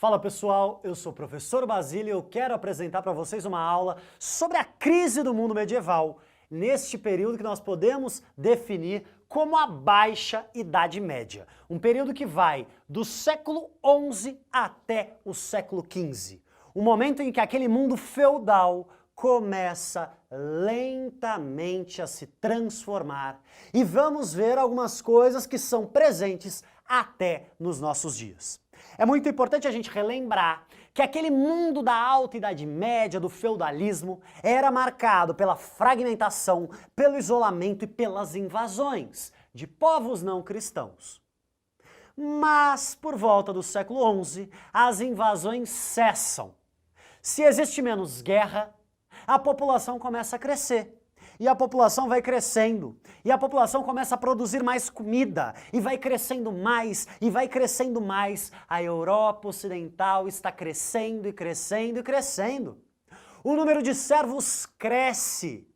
Fala pessoal, eu sou o professor Basílio e eu quero apresentar para vocês uma aula sobre a crise do mundo medieval, neste período que nós podemos definir como a Baixa Idade Média. Um período que vai do século XI até o século XV. O momento em que aquele mundo feudal começa lentamente a se transformar e vamos ver algumas coisas que são presentes até nos nossos dias. É muito importante a gente relembrar que aquele mundo da Alta Idade Média, do feudalismo, era marcado pela fragmentação, pelo isolamento e pelas invasões de povos não cristãos. Mas, por volta do século XI, as invasões cessam. Se existe menos guerra, a população começa a crescer. E a população vai crescendo, e a população começa a produzir mais comida, e vai crescendo mais, e vai crescendo mais. A Europa Ocidental está crescendo e crescendo e crescendo. O número de servos cresce.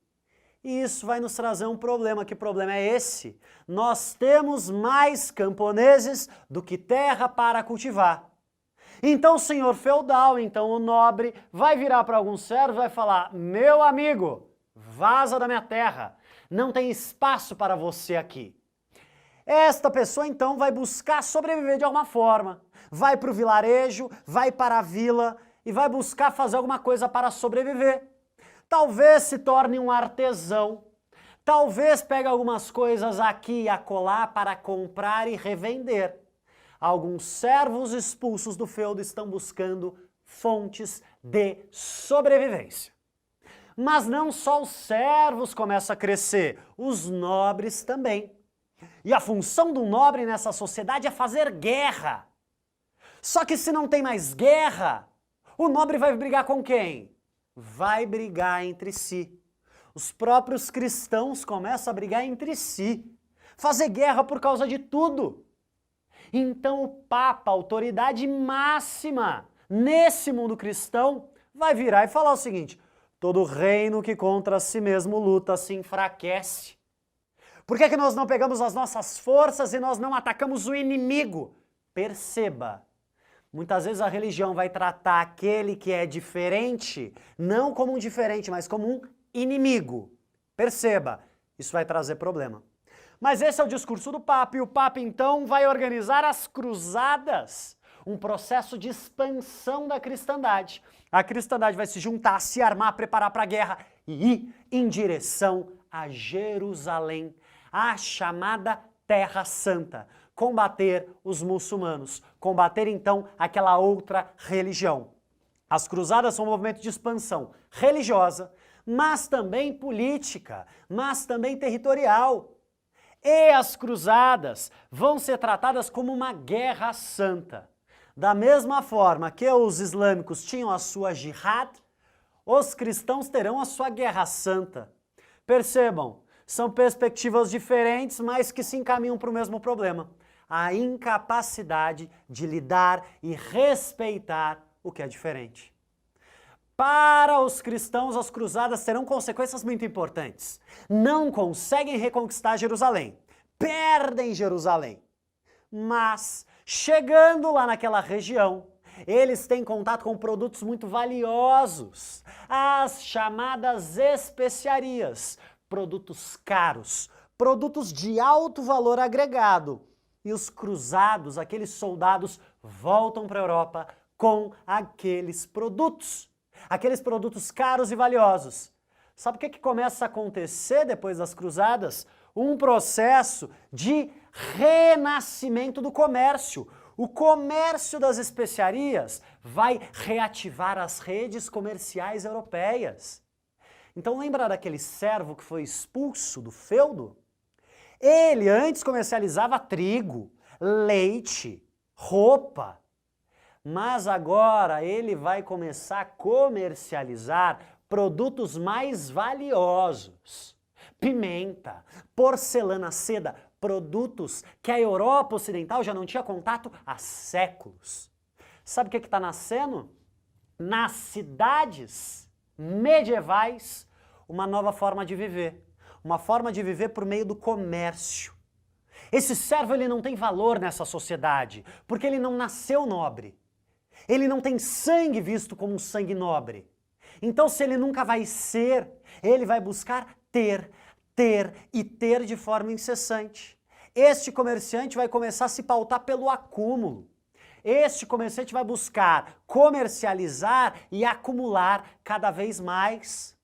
E isso vai nos trazer um problema. Que problema é esse? Nós temos mais camponeses do que terra para cultivar. Então o senhor feudal, então o nobre, vai virar para algum servo e vai falar: meu amigo, vaza da minha terra, não tem espaço para você aqui. Esta pessoa então vai buscar sobreviver de alguma forma, vai para o vilarejo, vai para a vila e vai buscar fazer alguma coisa para sobreviver. Talvez se torne um artesão, talvez pegue algumas coisas aqui e acolá para comprar e revender. Alguns servos expulsos do feudo estão buscando fontes de sobrevivência. Mas não só os servos começam a crescer, os nobres também. E a função do nobre nessa sociedade é fazer guerra. Só que se não tem mais guerra, o nobre vai brigar com quem? Vai brigar entre si. Os próprios cristãos começam a brigar entre si, fazer guerra por causa de tudo. Então o Papa, a autoridade máxima nesse mundo cristão, vai virar e falar o seguinte: todo reino que contra si mesmo luta se enfraquece. Por que nós não pegamos as nossas forças e nós não atacamos o inimigo? Perceba, muitas vezes a religião vai tratar aquele que é diferente, não como um diferente, mas como um inimigo. Perceba, isso vai trazer problema. Mas esse é o discurso do Papa, e o Papa então vai organizar as cruzadas, um processo de expansão da cristandade. A cristandade vai se juntar, se armar, preparar para a guerra e ir em direção a Jerusalém, a chamada Terra Santa, combater os muçulmanos, combater então aquela outra religião. As cruzadas são um movimento de expansão religiosa, mas também política, mas também territorial. E as cruzadas vão ser tratadas como uma guerra santa. Da mesma forma que os islâmicos tinham a sua jihad, os cristãos terão a sua guerra santa. Percebam, são perspectivas diferentes, mas que se encaminham para o mesmo problema: a incapacidade de lidar e respeitar o que é diferente. Para os cristãos, as cruzadas terão consequências muito importantes. Não conseguem reconquistar Jerusalém, perdem Jerusalém. Mas, chegando lá naquela região, eles têm contato com produtos muito valiosos, as chamadas especiarias, produtos caros, produtos de alto valor agregado. E os cruzados, aqueles soldados, voltam para a Europa com aqueles produtos caros e valiosos. Sabe o que começa a acontecer depois das cruzadas? Um processo de renascimento do comércio. O comércio das especiarias vai reativar as redes comerciais europeias. Então lembra daquele servo que foi expulso do feudo? Ele antes comercializava trigo, leite, roupa. Mas agora ele vai começar a comercializar produtos mais valiosos. Pimenta, porcelana, seda, produtos que a Europa Ocidental já não tinha contato há séculos. Sabe o que está nascendo? Nas cidades medievais, uma nova forma de viver. Uma forma de viver por meio do comércio. Esse servo ele não tem valor nessa sociedade, porque ele não nasceu nobre. Ele não tem sangue visto como um sangue nobre. Então, se ele nunca vai ser, ele vai buscar ter e ter de forma incessante. Este comerciante vai começar a se pautar pelo acúmulo. Este comerciante vai buscar comercializar e acumular cada vez mais.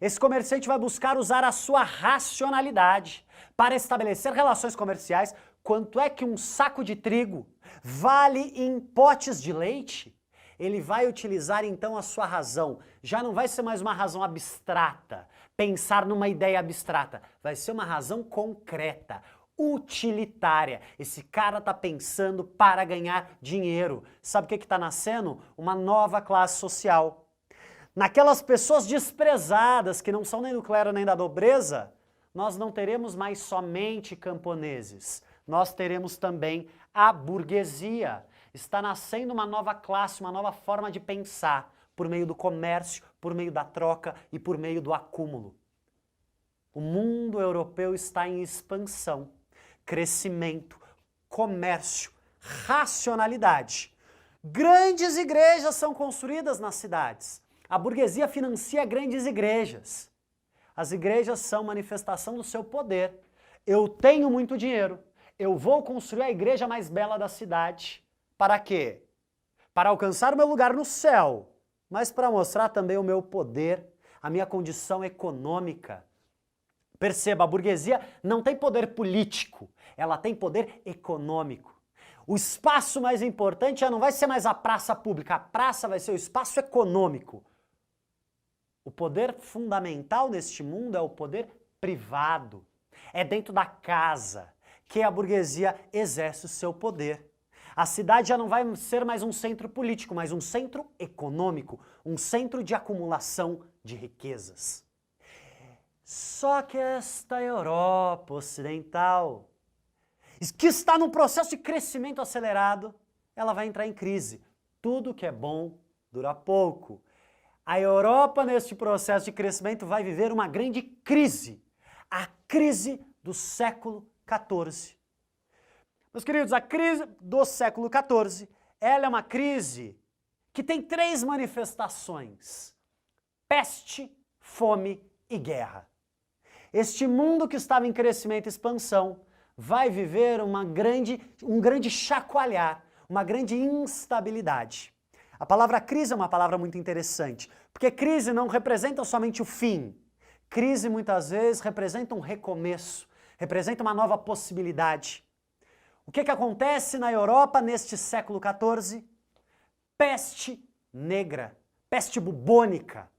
Esse comerciante vai buscar usar a sua racionalidade para estabelecer relações comerciais. Quanto é que um saco de trigo vale em potes de leite? Ele vai utilizar então a sua razão. Já não vai ser mais uma razão abstrata, pensar numa ideia abstrata. Vai ser uma razão concreta, utilitária. Esse cara está pensando para ganhar dinheiro. Sabe o que está nascendo? Uma nova classe social. Naquelas pessoas desprezadas, que não são nem do clero nem da nobreza, nós não teremos mais somente camponeses. Nós teremos também a burguesia. Está nascendo uma nova classe, uma nova forma de pensar, por meio do comércio, por meio da troca e por meio do acúmulo. O mundo europeu está em expansão, crescimento, comércio, racionalidade. Grandes igrejas são construídas nas cidades. A burguesia financia grandes igrejas. As igrejas são manifestação do seu poder. Eu tenho muito dinheiro, eu vou construir a igreja mais bela da cidade. Para quê? Para alcançar o meu lugar no céu, mas para mostrar também o meu poder, a minha condição econômica. Perceba, a burguesia não tem poder político, ela tem poder econômico. O espaço mais importante já não vai ser mais a praça pública, a praça vai ser o espaço econômico. O poder fundamental neste mundo é o poder privado. É dentro da casa que a burguesia exerce o seu poder. A cidade já não vai ser mais um centro político, mas um centro econômico, um centro de acumulação de riquezas. Só que esta Europa ocidental, que está num processo de crescimento acelerado, ela vai entrar em crise. Tudo que é bom dura pouco. A Europa, neste processo de crescimento, vai viver uma grande crise. A crise do século XIV. Meus queridos, a crise do século XIV, ela é uma crise que tem 3 manifestações: peste, fome e guerra. Este mundo que estava em crescimento e expansão vai viver um grande chacoalhar, uma grande instabilidade. A palavra crise é uma palavra muito interessante, porque crise não representa somente o fim. Crise muitas vezes representa um recomeço, representa uma nova possibilidade. O que acontece na Europa neste século XIV? Peste negra, peste bubônica,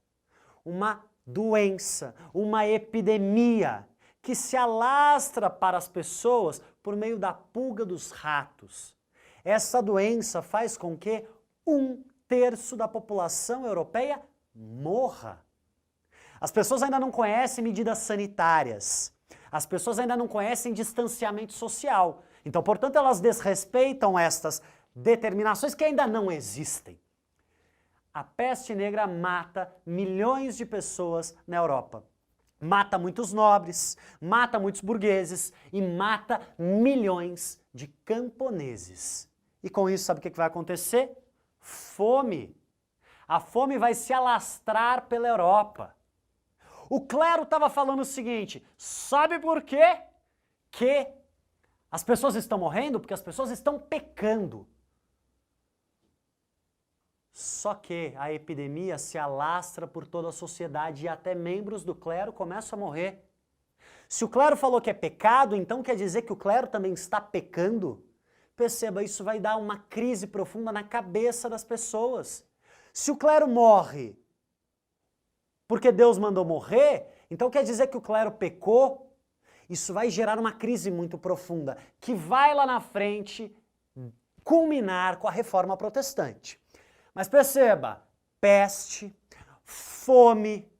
uma doença, uma epidemia que se alastra para as pessoas por meio da pulga dos ratos. Essa doença faz com que 1/3 da população europeia morra. As pessoas ainda não conhecem medidas sanitárias, as pessoas ainda não conhecem distanciamento social. Então, portanto, elas desrespeitam estas determinações que ainda não existem. A peste negra mata milhões de pessoas na Europa. Mata muitos nobres, mata muitos burgueses e mata milhões de camponeses. E com isso, sabe o que vai acontecer? Fome. A fome vai se alastrar pela Europa. O clero estava falando o seguinte: sabe por quê? Que as pessoas estão morrendo? Porque as pessoas estão pecando. Só que a epidemia se alastra por toda a sociedade e até membros do clero começam a morrer. Se o clero falou que é pecado, então quer dizer que o clero também está pecando? Perceba, isso vai dar uma crise profunda na cabeça das pessoas. Se o clero morre porque Deus mandou morrer, então quer dizer que o clero pecou? Isso vai gerar uma crise muito profunda, que vai lá na frente culminar com a Reforma Protestante. Mas perceba, peste, fome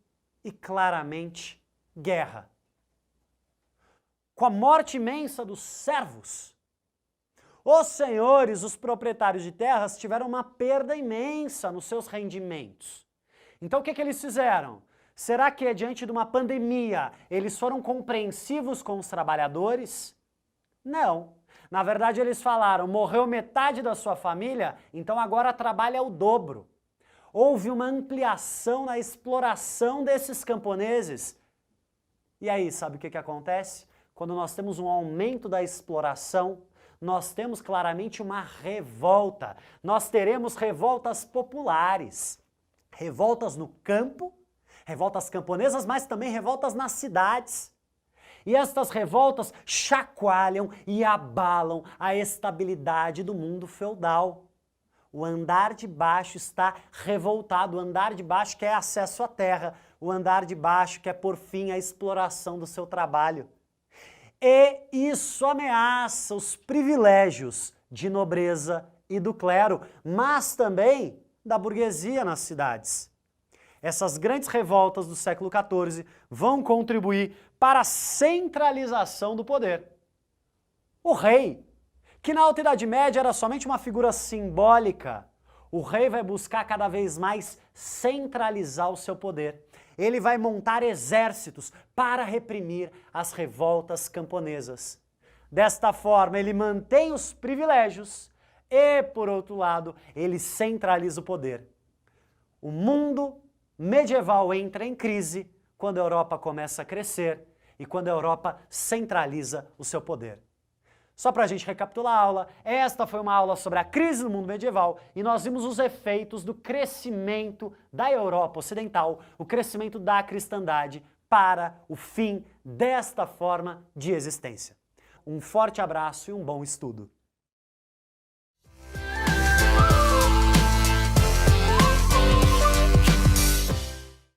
e claramente guerra. Com a morte imensa dos servos, os senhores, os proprietários de terras tiveram uma perda imensa nos seus rendimentos. Então o que eles fizeram? Será que diante de uma pandemia eles foram compreensivos com os trabalhadores? Não. Na verdade, eles falaram, morreu metade da sua família, então agora trabalha o dobro. Houve uma ampliação na exploração desses camponeses. E aí, sabe o que acontece? Quando nós temos um aumento da exploração, nós temos claramente uma revolta. Nós teremos revoltas populares, revoltas no campo, revoltas camponesas, mas também revoltas nas cidades. E estas revoltas chacoalham e abalam a estabilidade do mundo feudal. O andar de baixo está revoltado, o andar de baixo quer acesso à terra, o andar de baixo quer por fim a exploração do seu trabalho. E isso ameaça os privilégios de nobreza e do clero, mas também da burguesia nas cidades. Essas grandes revoltas do século XIV vão contribuir para a centralização do poder. O rei, que na Alta Idade Média era somente uma figura simbólica, o rei vai buscar cada vez mais centralizar o seu poder. Ele vai montar exércitos para reprimir as revoltas camponesas. Desta forma, ele mantém os privilégios e, por outro lado, ele centraliza o poder. O mundo medieval entra em crise quando a Europa começa a crescer e quando a Europa centraliza o seu poder. Só para a gente recapitular a aula, esta foi uma aula sobre a crise do mundo medieval e nós vimos os efeitos do crescimento da Europa Ocidental, o crescimento da cristandade para o fim desta forma de existência. Um forte abraço e um bom estudo!